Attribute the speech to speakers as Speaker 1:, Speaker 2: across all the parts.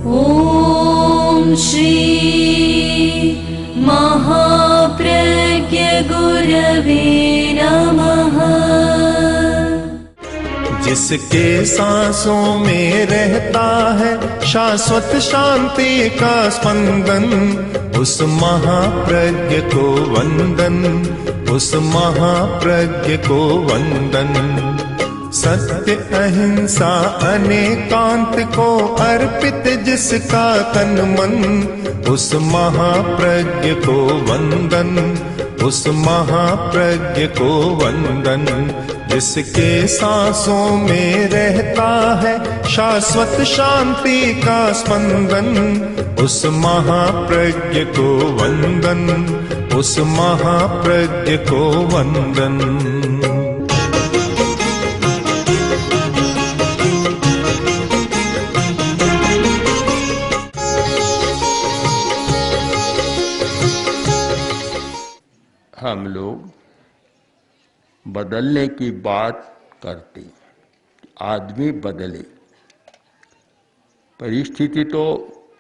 Speaker 1: ॐ श्री महाप्रज्ञ गुरवे नमः।
Speaker 2: जिसके सांसों में रहता है शाश्वत शांति का स्पंदन, उस महाप्रज्ञ को वंदन, उस महाप्रज्ञ को वंदन। सत्य अहिंसा अनेकांत को अर्पित जिसका तन मन, उस महाप्रज्ञ को वंदन, उस महाप्रज्ञ को वंदन। जिसके सांसों में रहता है शाश्वत शांति का स्पंदन, उस महाप्रज्ञ को वंदन, उस महाप्रज्ञ को वंदन।
Speaker 3: हम लोग बदलने की बात करते, आदमी बदले। परिस्थिति तो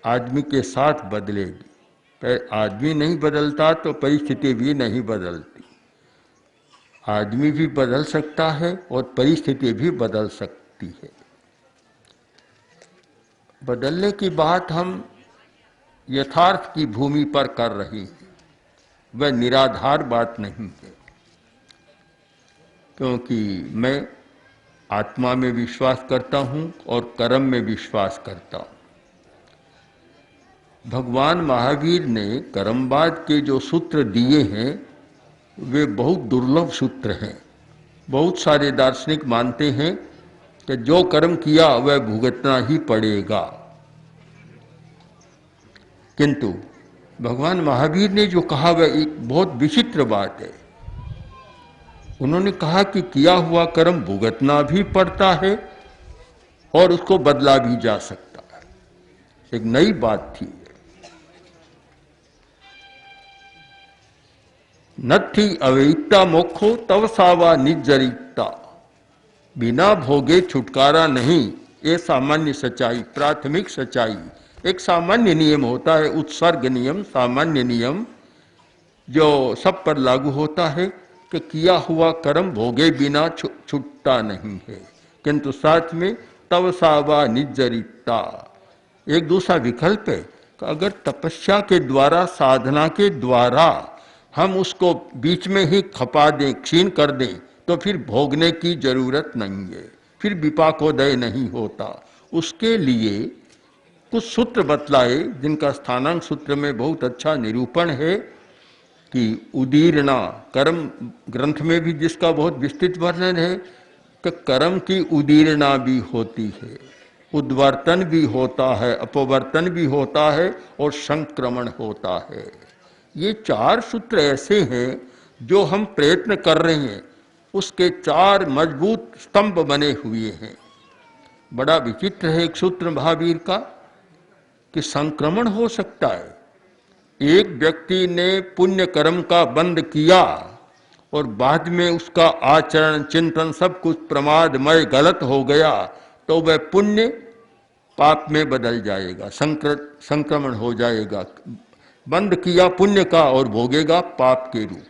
Speaker 3: आदमी के साथ बदलेगी, पर आदमी नहीं बदलता तो परिस्थिति भी नहीं बदलती। आदमी भी बदल सकता है और परिस्थिति भी बदल सकती है। बदलने की बात हम यथार्थ की भूमि पर कर रहे हैं, वह निराधार बात नहीं है। क्योंकि मैं आत्मा में विश्वास करता हूँ और कर्म में विश्वास करता हूँ। भगवान महावीर ने कर्मवाद के जो सूत्र दिए हैं वे बहुत दुर्लभ सूत्र हैं। बहुत सारे दार्शनिक मानते हैं कि जो कर्म किया वह भुगतना ही पड़ेगा, किंतु भगवान महावीर ने जो कहा वह एक बहुत विचित्र बात है। उन्होंने कहा कि किया हुआ कर्म भुगतना भी पड़ता है और उसको बदला भी जा सकता है। एक नई बात थी। नत्थि अवैक्ता मोक्षो तव सावा निजरिक्ता, बिना भोगे छुटकारा नहीं। ये सामान्य सच्चाई, प्राथमिक सच्चाई। एक सामान्य नियम होता है, उत्सर्ग नियम, सामान्य नियम जो सब पर लागू होता है कि किया हुआ कर्म भोगे बिना छूटता नहीं है, किंतु साथ में तव सावा निजरिता एक दूसरा विकल्प है कि अगर तपस्या के द्वारा, साधना के द्वारा हम उसको बीच में ही खपा दें, क्षीण कर दें, तो फिर भोगने की जरूरत नहीं है, फिर विपाकोदय नहीं होता। उसके लिए कुछ सूत्र बतलाए जिनका स्थानांक सूत्र में बहुत अच्छा निरूपण है कि उदीरना, कर्म ग्रंथ में भी जिसका बहुत विस्तृत वर्णन है कि कर्म की उदीरना भी होती है, उद्वर्तन भी होता है, अपवर्तन भी होता है और संक्रमण होता है। ये चार सूत्र ऐसे हैं जो हम प्रयत्न कर रहे हैं, उसके चार मजबूत स्तंभ बने हुए हैं। बड़ा विचित्र है एक सूत्र महावीर का कि संक्रमण हो सकता है। एक व्यक्ति ने पुण्य कर्म का बंद किया और बाद में उसका आचरण, चिंतन सब कुछ प्रमादमय गलत हो गया, तो वह पुण्य पाप में बदल जाएगा, संक्रमण हो जाएगा। बंद किया पुण्य का और भोगेगा पाप के रूप।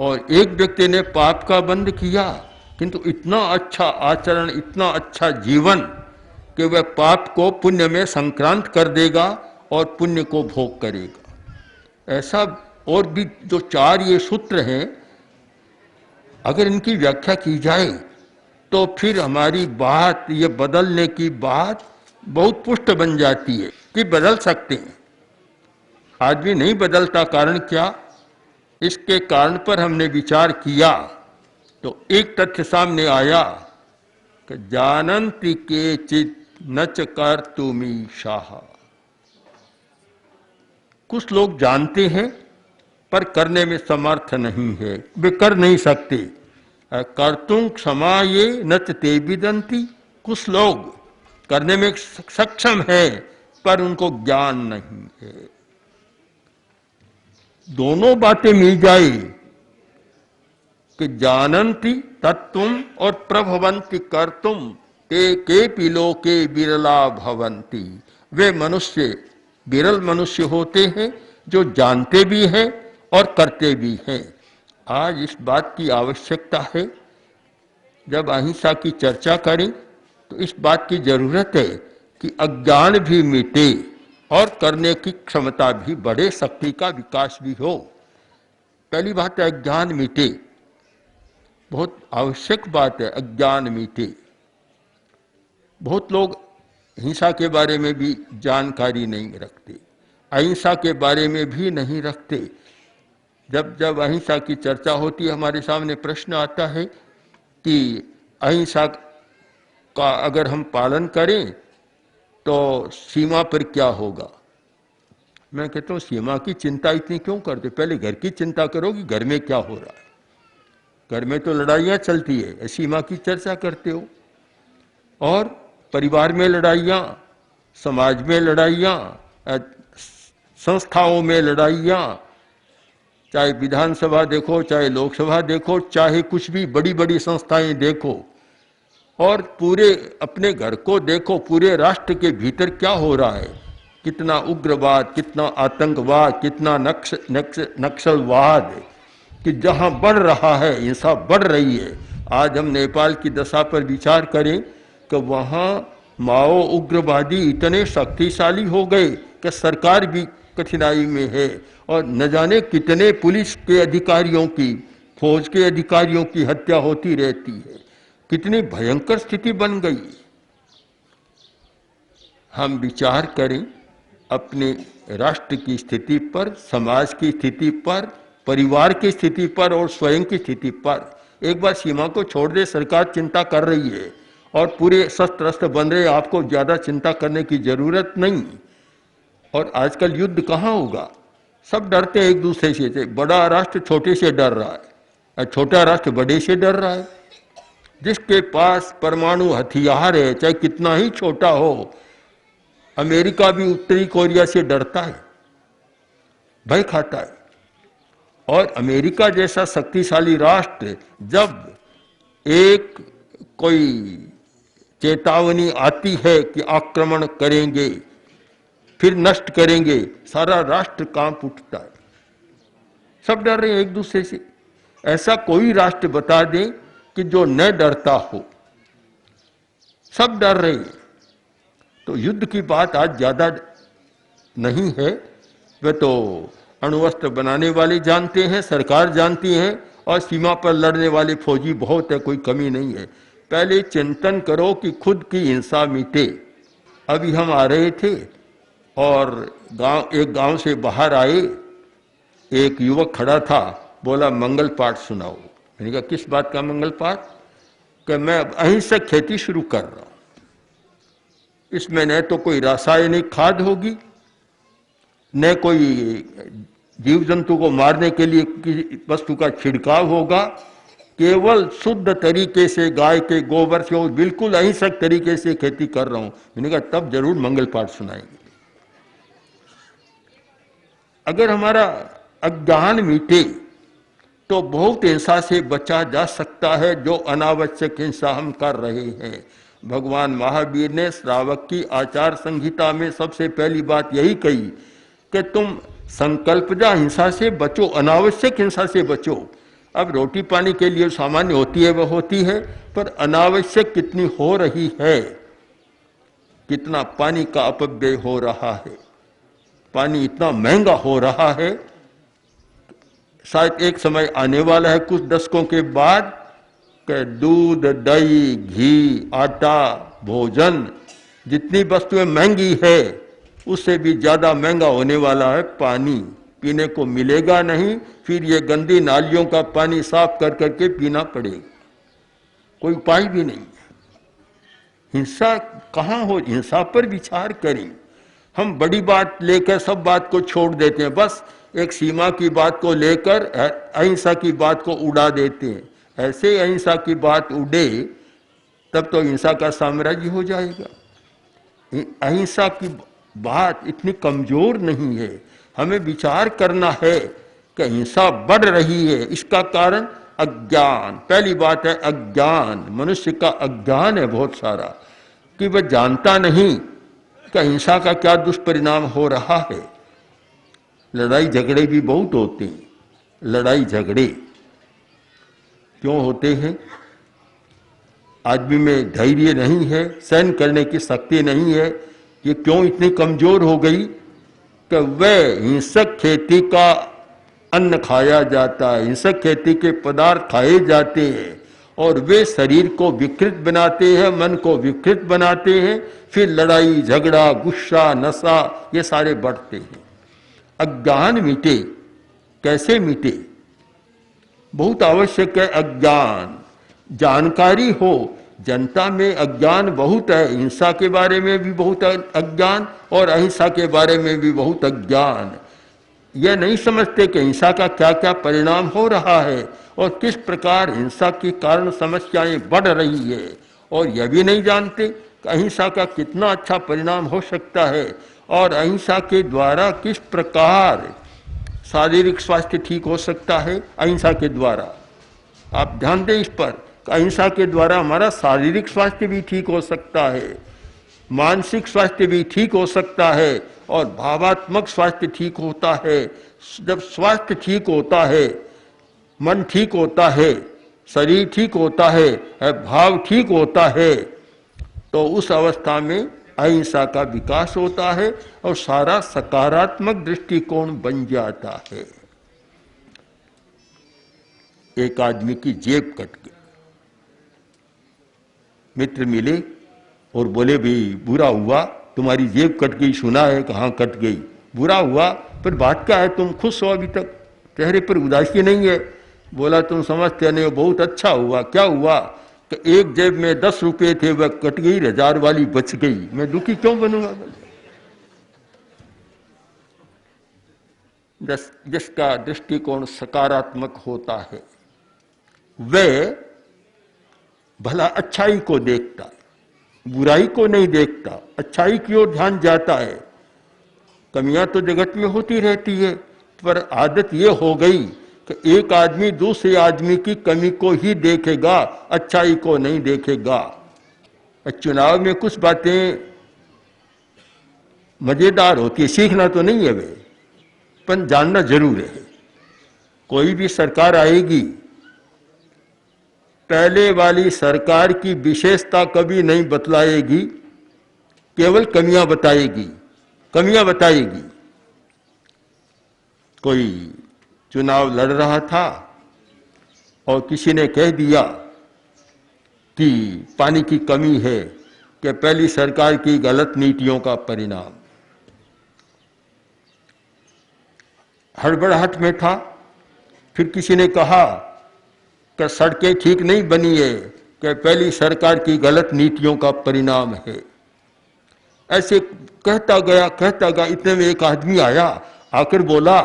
Speaker 3: और एक व्यक्ति ने पाप का बंद किया किंतु इतना अच्छा आचरण, इतना अच्छा जीवन कि वह पाप को पुण्य में संक्रांत कर देगा और पुण्य को भोग करेगा। ऐसा और भी जो चार ये सूत्र हैं, अगर इनकी व्याख्या की जाए तो फिर हमारी बात, ये बदलने की बात बहुत पुष्ट बन जाती है कि बदल सकते हैं। आदमी नहीं बदलता, कारण क्या? इसके कारण पर हमने विचार किया तो एक तथ्य सामने आया कि जानन्ति के चित नच कर तुमी शाह। कुछ लोग जानते हैं पर करने में समर्थ नहीं है, वे कर नहीं सकते। कर्तुं क्षमा ये नच ते विदन्ति। कुछ लोग करने में सक्षम है पर उनको ज्ञान नहीं है। दोनों बातें मिल जाए कि जानन्ति तत्वम और प्रभवन्ति कर्तुम ते के पिलो के बिरला भवंती। वे मनुष्य विरल मनुष्य होते हैं जो जानते भी हैं और करते भी हैं। आज इस बात की आवश्यकता है, जब अहिंसा की चर्चा करें तो इस बात की जरूरत है कि अज्ञान भी मिटे और करने की क्षमता भी बढ़े, शक्ति का विकास भी हो। पहली बात है अज्ञान मिटे, बहुत आवश्यक बात है, अज्ञान मिटे। बहुत लोग हिंसा के बारे में भी जानकारी नहीं रखते, अहिंसा के बारे में भी नहीं रखते। जब जब अहिंसा की चर्चा होती है, हमारे सामने प्रश्न आता है कि अहिंसा का अगर हम पालन करें तो सीमा पर क्या होगा। मैं कहता हूँ सीमा की चिंता इतनी क्यों करते, पहले घर की चिंता करो कि घर में क्या हो रहा है। घर में तो लड़ाइयाँ चलती है, सीमा की चर्चा करते हो। और परिवार में लड़ाइयाँ, समाज में लड़ाइयाँ, संस्थाओं में लड़ाइयाँ, चाहे विधानसभा देखो, चाहे लोकसभा देखो, चाहे कुछ भी बड़ी बड़ी संस्थाएं देखो, और पूरे अपने घर को देखो, पूरे राष्ट्र के भीतर क्या हो रहा है, कितना उग्रवाद, कितना आतंकवाद, कितना नक्सलवाद, कि जहां बढ़ रहा है, हिंसा बढ़ रही है। आज हम नेपाल की दशा पर विचार करें कि वहां माओ उग्रवादी इतने शक्तिशाली हो गए कि सरकार भी कठिनाई में है, और न जाने कितने पुलिस के अधिकारियों की, फौज के अधिकारियों की हत्या होती रहती है। कितनी भयंकर स्थिति बन गई। हम विचार करें अपने राष्ट्र की स्थिति पर, समाज की स्थिति पर, परिवार की स्थिति पर और स्वयं की स्थिति पर। एक बार सीमा को छोड़ दे, सरकार चिंता कर रही है और पूरे शस्त्र अस्त्र बन रहे, आपको ज्यादा चिंता करने की जरूरत नहीं। और आजकल युद्ध कहाँ होगा, सब डरते हैं एक दूसरे से। बड़ा राष्ट्र छोटे से डर रहा है और छोटा राष्ट्र बड़े से डर रहा है। जिसके पास परमाणु हथियार है, चाहे कितना ही छोटा हो, अमेरिका भी उत्तरी कोरिया से डरता है, भय खाता है। और अमेरिका जैसा शक्तिशाली राष्ट्र जब एक कोई चेतावनी आती है कि आक्रमण करेंगे, फिर नष्ट करेंगे, सारा राष्ट्र कांप उठता है। सब डर रहे हैं एक दूसरे से। ऐसा कोई राष्ट्र बता दें कि जो न डरता हो, सब डर रहे हैं। तो युद्ध की बात आज ज्यादा नहीं है, वे तो अणुअस्त्र बनाने वाले जानते हैं, सरकार जानती है, और सीमा पर लड़ने वाले फौजी बहुत है, कोई कमी नहीं है। पहले चिंतन करो कि खुद की हिंसा मिटे। अभी हम आ रहे थे और एक गांव से बाहर आए, एक युवक खड़ा था, बोला मंगल पाठ सुनाओ। मैंने कहा किस बात का मंगल पाठ? कि मैं अहिंसक खेती शुरू कर रहा हूं, इसमें न तो कोई रासायनिक खाद होगी, न कोई जीव जंतु को मारने के लिए किसी वस्तु का छिड़काव होगा, केवल शुद्ध तरीके से गाय के गोबर से बिल्कुल अहिंसक तरीके से खेती कर रहा हूं। मैंने कहा तब जरूर मंगल पाठ सुनाएंगे। अगर हमारा अज्ञान मिटे तो बहुत हिंसा से बचा जा सकता है, जो अनावश्यक हिंसा हम कर रहे हैं। भगवान महावीर ने श्रावक की आचार संहिता में सबसे पहली बात यही कही कि तुम संकल्पजा हिंसा से बचो, अनावश्यक हिंसा से बचो। अब रोटी पानी के लिए सामान्य होती है वह होती है, पर अनावश्यक कितनी हो रही है। कितना पानी का अपव्यय हो रहा है, पानी इतना महंगा हो रहा है। शायद एक समय आने वाला है कुछ दशकों के बाद कि दूध, दही, घी, आटा, भोजन, जितनी वस्तुएं महंगी है उससे भी ज्यादा महंगा होने वाला है पानी। पीने को मिलेगा नहीं, फिर ये गंदी नालियों का पानी साफ कर करके पीना पड़ेगा, कोई उपाय भी नहीं। हिंसा कहाँ हो, हिंसा पर विचार करें। हम बड़ी बात लेकर सब बात को छोड़ देते हैं, बस एक सीमा की बात को लेकर अहिंसा की बात को उड़ा देते हैं। ऐसे अहिंसा की बात उड़े तब तो हिंसा का साम्राज्य हो जाएगा। अहिंसा की बात इतनी कमजोर नहीं है। हमें विचार करना है कि हिंसा बढ़ रही है, इसका कारण अज्ञान। पहली बात है अज्ञान, मनुष्य का अज्ञान है बहुत सारा, कि वह जानता नहीं कि हिंसा का क्या दुष्परिणाम हो रहा है। लड़ाई झगड़े भी बहुत होते हैं। लड़ाई झगड़े क्यों होते हैं? आदमी में धैर्य नहीं है, सहन करने की शक्ति नहीं है। ये क्यों इतनी कमजोर हो गई कि वह हिंसक खेती का अन्न खाया जाता है, हिंसक खेती के पदार्थ खाए जाते हैं और वे शरीर को विकृत बनाते हैं, मन को विकृत बनाते हैं। फिर लड़ाई झगड़ा, गुस्सा, नशा ये सारे बढ़ते हैं। अज्ञान मिटे, कैसे मिटे? बहुत आवश्यक है अज्ञान। जानकारी हो, जनता में अज्ञान बहुत है। हिंसा के बारे में भी बहुत अज्ञान और अहिंसा के बारे में भी बहुत अज्ञान। यह नहीं समझते कि हिंसा का क्या क्या परिणाम हो रहा है और किस प्रकार हिंसा के कारण समस्याएं बढ़ रही है, और यह भी नहीं जानते कि अहिंसा का कितना अच्छा परिणाम हो सकता है और अहिंसा के द्वारा किस प्रकार शारीरिक स्वास्थ्य ठीक हो सकता है। अहिंसा के द्वारा आप ध्यान दें इस पर, अहिंसा के द्वारा हमारा शारीरिक स्वास्थ्य भी ठीक हो सकता है, मानसिक स्वास्थ्य भी ठीक हो सकता है और भावात्मक स्वास्थ्य ठीक होता है। जब स्वास्थ्य ठीक होता है, मन ठीक होता है, शरीर ठीक होता है, भाव ठीक होता है, तो उस अवस्था में अहिंसा का विकास होता है और सारा सकारात्मक दृष्टिकोण बन जाता है। एक आदमी की जेब कट गई, मित्र मिले और बोले भाई बुरा हुआ, तुम्हारी जेब कट गई, सुना है कहाँ कट गई, बुरा हुआ, पर बात क्या है, तुम खुश हो, अभी तक चेहरे पर उदासी नहीं है। बोला तुम समझते नहीं हो, बहुत अच्छा हुआ। क्या हुआ कि एक जेब में 10 रुपए थे, वह कट गई, 1000 वाली बच गई, मैं दुखी क्यों बनूंगा? जिसका दृष्टिकोण सकारात्मक होता है वह भला अच्छाई को देखता, बुराई को नहीं देखता, अच्छाई की ओर ध्यान जाता है। कमियां तो जगत में होती रहती है, पर आदत ये हो गई कि एक आदमी दूसरे आदमी की कमी को ही देखेगा, अच्छाई को नहीं देखेगा। चुनाव में कुछ बातें मजेदार होती है, सीखना तो नहीं है वे, पर जानना जरूर है। कोई भी सरकार आएगी, पहले वाली सरकार की विशेषता कभी नहीं बतलाएगी, केवल कमियां बताएगी, कमियां बताएगी। कोई चुनाव लड़ रहा था और किसी ने कह दिया कि पानी की कमी है, कि पहली सरकार की गलत नीतियों का परिणाम। हड़बड़ाहट में था, फिर किसी ने कहा कि सड़कें ठीक नहीं बनी है, कि पहली सरकार की गलत नीतियों का परिणाम है। ऐसे कहता गया, इतने में एक आदमी आया, आकर बोला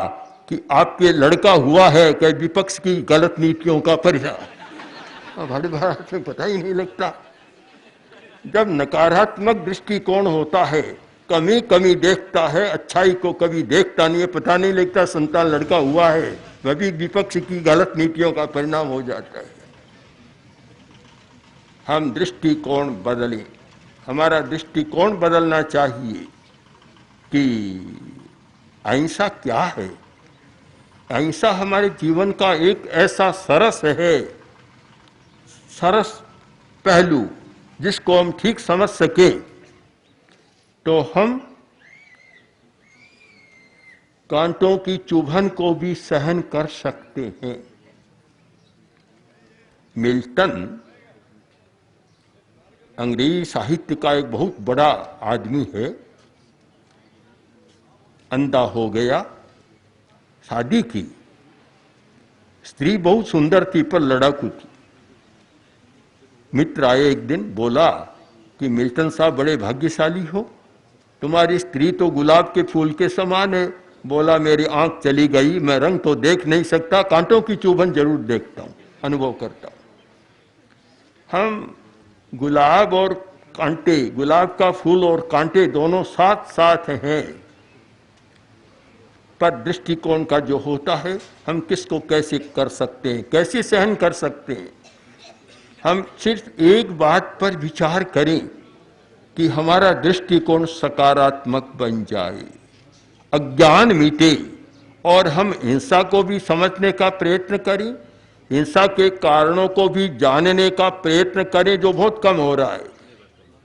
Speaker 3: कि आपके लड़का हुआ है कि विपक्ष की गलत नीतियों का परिणाम। भले भारत में पता ही नहीं लगता। जब नकारात्मक दृष्टिकोण होता है, कमी कमी देखता है, अच्छाई को कभी देखता नहीं है, पता नहीं लगता संतान लड़का हुआ है, वह भी विपक्ष की गलत नीतियों का परिणाम हो जाता है। हम दृष्टिकोण बदलें, हमारा दृष्टिकोण बदलना चाहिए कि अहिंसा क्या है। अहिंसा हमारे जीवन का एक ऐसा सरस है, सरस पहलू, जिसको हम ठीक समझ सके तो हम कांटों की चुभन को भी सहन कर सकते हैं। मिल्टन अंग्रेजी साहित्य का एक बहुत बड़ा आदमी है, अंधा हो गया, शादी की, स्त्री बहुत सुंदर थी पर लड़ाकू थी। मित्र आए एक दिन, बोला कि मिल्टन साहब बड़े भाग्यशाली हो, तुम्हारी स्त्री तो गुलाब के फूल के समान है। बोला मेरी आंख चली गई, मैं रंग तो देख नहीं सकता, कांटों की चुभन जरूर देखता हूं, अनुभव करता हूं। हम गुलाब और कांटे, गुलाब का फूल और कांटे दोनों साथ साथ हैं, पर दृष्टिकोण का जो होता है, हम किसको कैसे कर सकते हैं, कैसे सहन कर सकते हैं। हम सिर्फ एक बात पर विचार करें कि हमारा दृष्टिकोण सकारात्मक बन जाए, अज्ञान मिटे और हम हिंसा को भी समझने का प्रयत्न करें, हिंसा के कारणों को भी जानने का प्रयत्न करें, जो बहुत कम हो रहा है।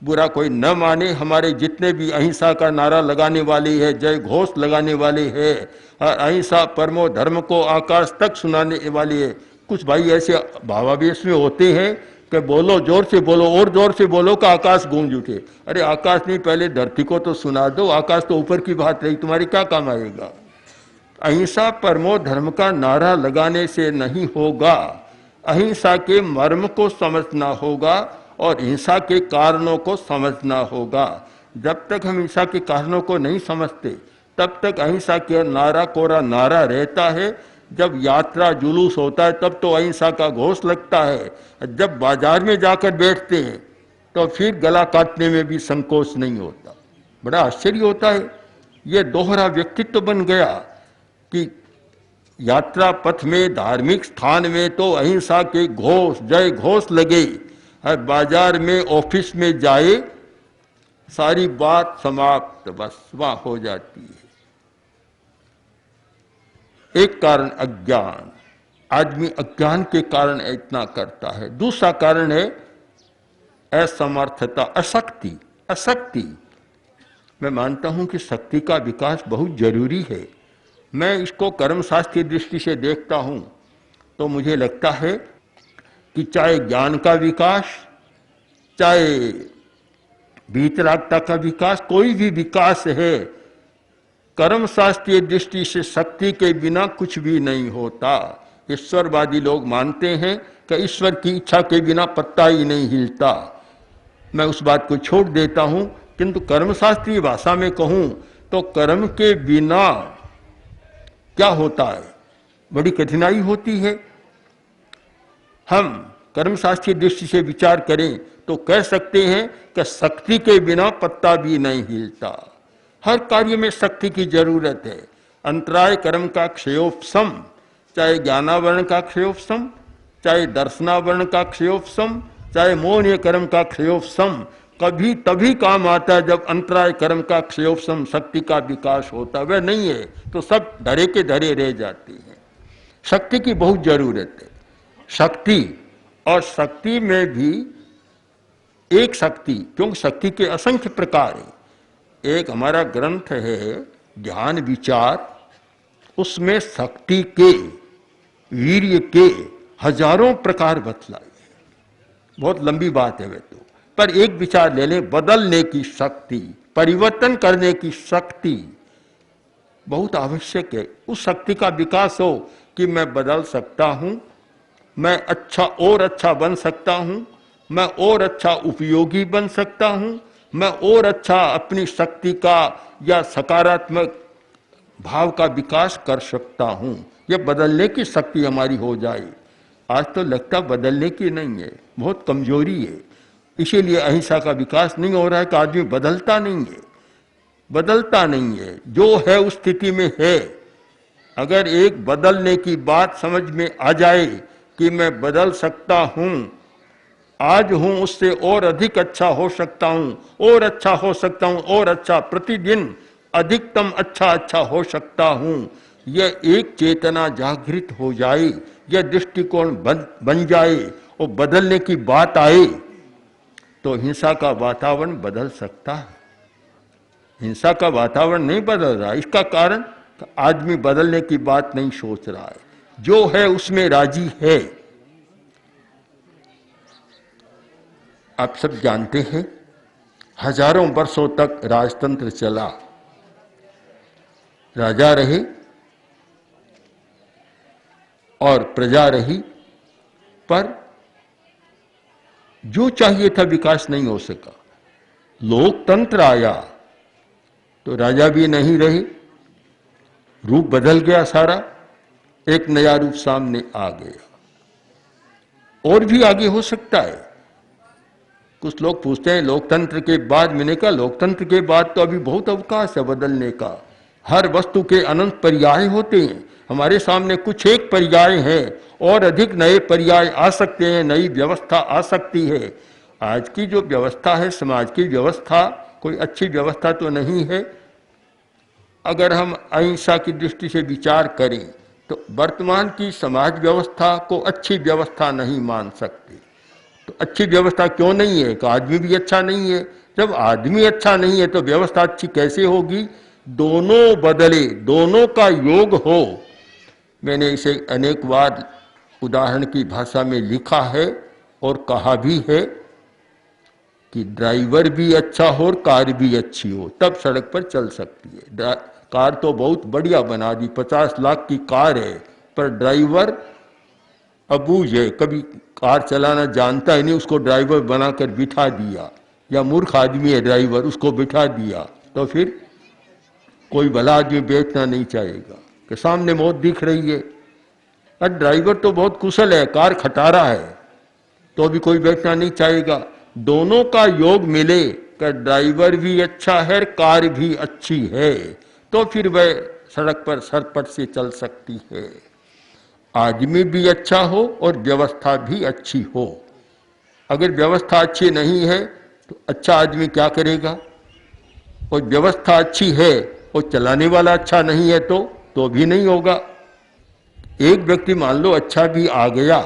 Speaker 3: बुरा कोई न माने, हमारे जितने भी अहिंसा का नारा लगाने वाले हैं, जय घोष लगाने वाले हैं, अहिंसा परमो धर्म को आकाश तक सुनाने वाले हैं, कुछ भाई ऐसे भावावेश में होते हैं कि बोलो जोर से बोलो और जोर से बोलो कि आकाश गूंज उठे। अरे आकाश नहीं, पहले धरती को तो सुना दो, आकाश तो ऊपर की बात रही, तुम्हारी क्या काम आएगा। अहिंसा परमो धर्म का नारा लगाने से नहीं होगा, अहिंसा के मर्म को समझना होगा और हिंसा के कारणों को समझना होगा। जब तक हम हिंसा के कारणों को नहीं समझते तब तक अहिंसा के नारा कोरा नारा रहता है। जब यात्रा जुलूस होता है तब तो अहिंसा का घोष लगता है, जब बाजार में जाकर बैठते हैं तो फिर गला काटने में भी संकोच नहीं होता। बड़ा आश्चर्य होता है, ये दोहरा व्यक्तित्व बन गया कि यात्रा पथ में, धार्मिक स्थान में तो अहिंसा के घोष, जय घोष लगे, है बाजार में, ऑफिस में जाए, सारी बात समाप्त, बस वहां हो जाती है। एक कारण अज्ञान, आदमी अज्ञान के कारण इतना करता है। दूसरा कारण है असमर्थता, अशक्ति। अशक्ति, मैं मानता हूं कि शक्ति का विकास बहुत जरूरी है। मैं इसको कर्मशास्त्र की दृष्टि से देखता हूं तो मुझे लगता है कि चाहे ज्ञान का विकास, चाहे वीतरागता का विकास, कोई भी विकास है, कर्मशास्त्रीय दृष्टि से शक्ति के बिना कुछ भी नहीं होता। ईश्वरवादी लोग मानते हैं कि ईश्वर की इच्छा के बिना पत्ता ही नहीं हिलता। मैं उस बात को छोड़ देता हूं, किंतु कर्मशास्त्रीय भाषा में कहूं तो कर्म के बिना क्या होता है, बड़ी कठिनाई होती है। हम कर्मशास्त्रीय दृष्टि से विचार करें तो कह सकते हैं कि शक्ति के बिना पत्ता भी नहीं हिलता। हर कार्य में शक्ति की जरूरत है। अंतराय कर्म का क्षयोपशम, चाहे ज्ञानावरण का क्षयोपशम, चाहे दर्शनावरण का क्षयोपशम, चाहे मोहनीय कर्म का क्षयोपशम, कभी तभी काम आता है जब अंतराय कर्म का क्षयोपशम, शक्ति का विकास होता है। वह नहीं है तो सब धरे के धरे रह जाते हैं। शक्ति की बहुत जरूरत है। शक्ति, और शक्ति में भी एक शक्ति, क्योंकि शक्ति के असंख्य प्रकार है। एक हमारा ग्रंथ है ध्यान विचार, उसमें शक्ति के, वीर्य के हजारों प्रकार बतलाए। बहुत लंबी बात है वह तो, पर एक विचार ले लें, बदलने की शक्ति, परिवर्तन करने की शक्ति बहुत आवश्यक है। उस शक्ति का विकास हो कि मैं बदल सकता हूं, मैं अच्छा और अच्छा बन सकता हूं, मैं और अच्छा उपयोगी बन सकता हूं, मैं और अच्छा अपनी शक्ति का या सकारात्मक भाव का विकास कर सकता हूं। यह बदलने की शक्ति हमारी हो जाए। आज तो लगता बदलने की नहीं है, बहुत कमजोरी है। इसीलिए अहिंसा का विकास नहीं हो रहा है कि आदमी बदलता नहीं है, बदलता नहीं है, जो है उस स्थिति में है। अगर एक बदलने की बात समझ में आ जाए कि मैं बदल सकता हूं, आज हूं उससे और अधिक अच्छा हो सकता हूं, और अच्छा हो सकता हूं, और अच्छा, प्रतिदिन अधिकतम अच्छा अच्छा हो सकता हूं, यह एक चेतना जागृत हो जाए, यह दृष्टिकोण बन जाए और बदलने की बात आए तो हिंसा का वातावरण बदल सकता है। हिंसा का वातावरण नहीं बदल रहा, इसका कारण आदमी बदलने की बात नहीं सोच रहा है, जो है उसमें राजी है। आप सब जानते हैं हजारों वर्षों तक राजतंत्र चला, राजा रहे और प्रजा रही, पर जो चाहिए था विकास नहीं हो सका। लोकतंत्र आया तो राजा भी नहीं रहे, रूप बदल गया सारा, एक नया रूप सामने आ गया। और भी आगे हो सकता है। कुछ लोग पूछते हैं लोकतंत्र के बाद, मैंने कहा लोकतंत्र के बाद तो अभी बहुत अवकाश है बदलने का। हर वस्तु के अनंत पर्याय होते हैं, हमारे सामने कुछ एक पर्याय है और अधिक नए पर्याय आ सकते हैं, नई व्यवस्था आ सकती है। आज की जो व्यवस्था है, समाज की व्यवस्था कोई अच्छी व्यवस्था तो नहीं है। अगर हम अहिंसा की दृष्टि से विचार करें तो वर्तमान की समाज व्यवस्था को अच्छी व्यवस्था नहीं मान सकते। तो अच्छी व्यवस्था क्यों नहीं है? कि आदमी भी अच्छा नहीं है। जब आदमी अच्छा नहीं है तो व्यवस्था अच्छी कैसे होगी? दोनों बदले, दोनों का योग हो। मैंने इसे अनेक बार उदाहरण की भाषा में लिखा है और कहा भी है कि ड्राइवर भी अच्छा हो और कार भी अच्छी हो, तब सड़क पर चल सकती है। कार तो बहुत बढ़िया बना दी, 50 लाख की कार है, पर ड्राइवर अबूझ है, कभी कार चलाना जानता ही नहीं, उसको ड्राइवर बनाकर बिठा दिया। या मूर्ख आदमी है ड्राइवर, उसको बिठा दिया, तो फिर कोई भला आदमी बेचना नहीं चाहेगा कि सामने मौत दिख रही है। और ड्राइवर तो बहुत कुशल है, कार खटारा है, तो भी कोई बैठना नहीं चाहेगा। दोनों का योग मिले कि ड्राइवर भी अच्छा है, कार भी अच्छी है, तो फिर वह सड़क पर सरपट से चल सकती है। आदमी भी अच्छा हो और व्यवस्था भी अच्छी हो। अगर व्यवस्था अच्छी नहीं है तो अच्छा आदमी क्या करेगा? और व्यवस्था अच्छी है और चलाने वाला अच्छा नहीं है तो भी नहीं होगा। एक व्यक्ति मान लो अच्छा भी आ गया,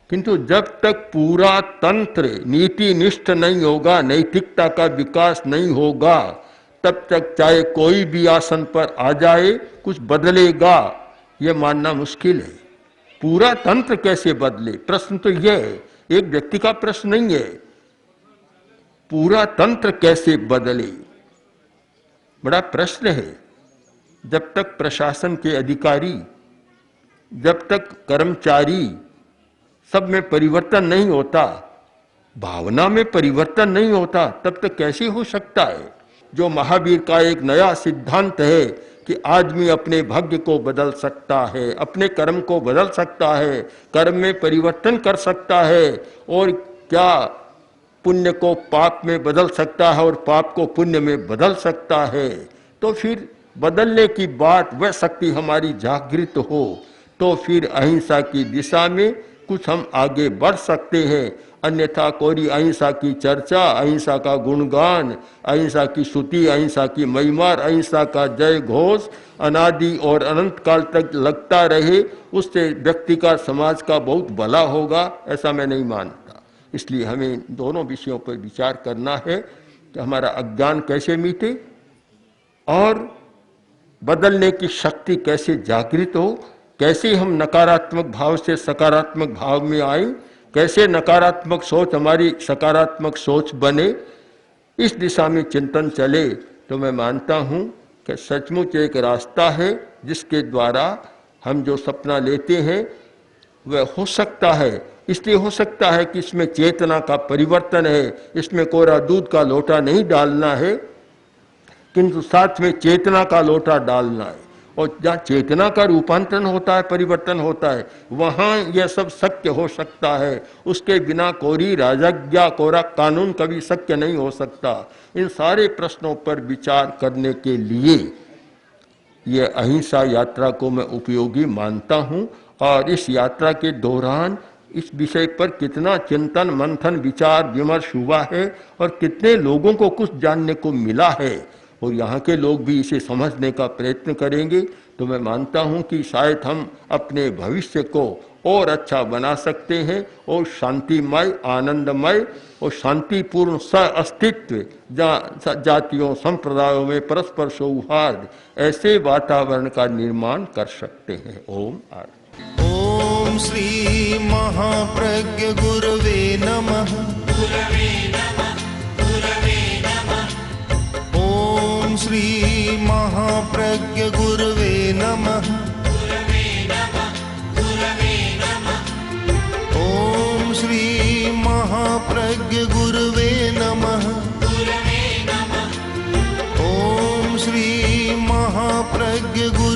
Speaker 3: किंतु जब तक पूरा तंत्र नीति निष्ठ नहीं होगा, नैतिकता का विकास नहीं होगा, तब तक चाहे कोई भी आसन पर आ जाए कुछ बदलेगा, यह मानना मुश्किल है। पूरा तंत्र कैसे बदले? प्रश्न तो यह है, एक व्यक्ति का प्रश्न नहीं है। पूरा तंत्र कैसे बदले, बड़ा प्रश्न है। जब तक प्रशासन के अधिकारी, जब तक कर्मचारी सब में परिवर्तन नहीं होता, भावना में परिवर्तन नहीं होता, तब तक कैसे हो सकता है? जो महावीर का एक नया सिद्धांत है कि आदमी अपने भाग्य को बदल सकता है, अपने कर्म को बदल सकता है, कर्म में परिवर्तन कर सकता है, और क्या पुण्य को पाप में बदल सकता है और पाप को पुण्य में बदल सकता है। तो फिर बदलने की बात, वह शक्ति हमारी जागृत हो, तो फिर अहिंसा की दिशा में कुछ हम आगे बढ़ सकते हैं। अन्यथा कोरी अहिंसा की चर्चा, अहिंसा का गुणगान, अहिंसा की स्तुति, अहिंसा की महिमा, अहिंसा का जय घोष अनादि और अनंत काल तक लगता रहे, उससे व्यक्ति का, समाज का बहुत भला होगा, ऐसा मैं नहीं मानता। इसलिए हमें दोनों विषयों पर विचार करना है कि हमारा अज्ञान कैसे मिटे और बदलने की शक्ति कैसे जागृत हो, कैसे हम नकारात्मक भाव से सकारात्मक भाव में आए, कैसे नकारात्मक सोच हमारी सकारात्मक सोच बने, इस दिशा में चिंतन चले। तो मैं मानता हूँ कि सचमुच एक रास्ता है जिसके द्वारा हम जो सपना लेते हैं वह हो सकता है। इसलिए हो सकता है कि इसमें चेतना का परिवर्तन है, इसमें कोरा दूध का लोटा नहीं डालना है, किंतु साथ में चेतना का लोटा डालना है। और जहाँ चेतना का रूपांतरण होता है, परिवर्तन होता है, वहाँ यह सब शक्य हो सकता है। उसके बिना कोरी राजज्ञा, कोरा कानून कभी शक्य नहीं हो सकता। इन सारे प्रश्नों पर विचार करने के लिए यह अहिंसा यात्रा को मैं उपयोगी मानता हूँ। और इस यात्रा के दौरान इस विषय पर कितना चिंतन मंथन विचार विमर्श हुआ है और कितने लोगों को कुछ जानने को मिला है, और यहाँ के लोग भी इसे समझने का प्रयत्न करेंगे, तो मैं मानता हूँ कि शायद हम अपने भविष्य को और अच्छा बना सकते हैं, और शांतिमय, आनंदमय और शांतिपूर्ण सह-अस्तित्व, जातियों संप्रदायों में परस्पर सौहार्द, ऐसे वातावरण का निर्माण कर सकते हैं। ओम आर
Speaker 2: ओम श्री महाप्रज्ञ गुरवे नमः। ओम श्री महाप्रज्ञ गुरवे नमः। ओम श्री महाप्रज्ञ गुरवे नमः। ओम श्री महाप्रज्ञ गुरवे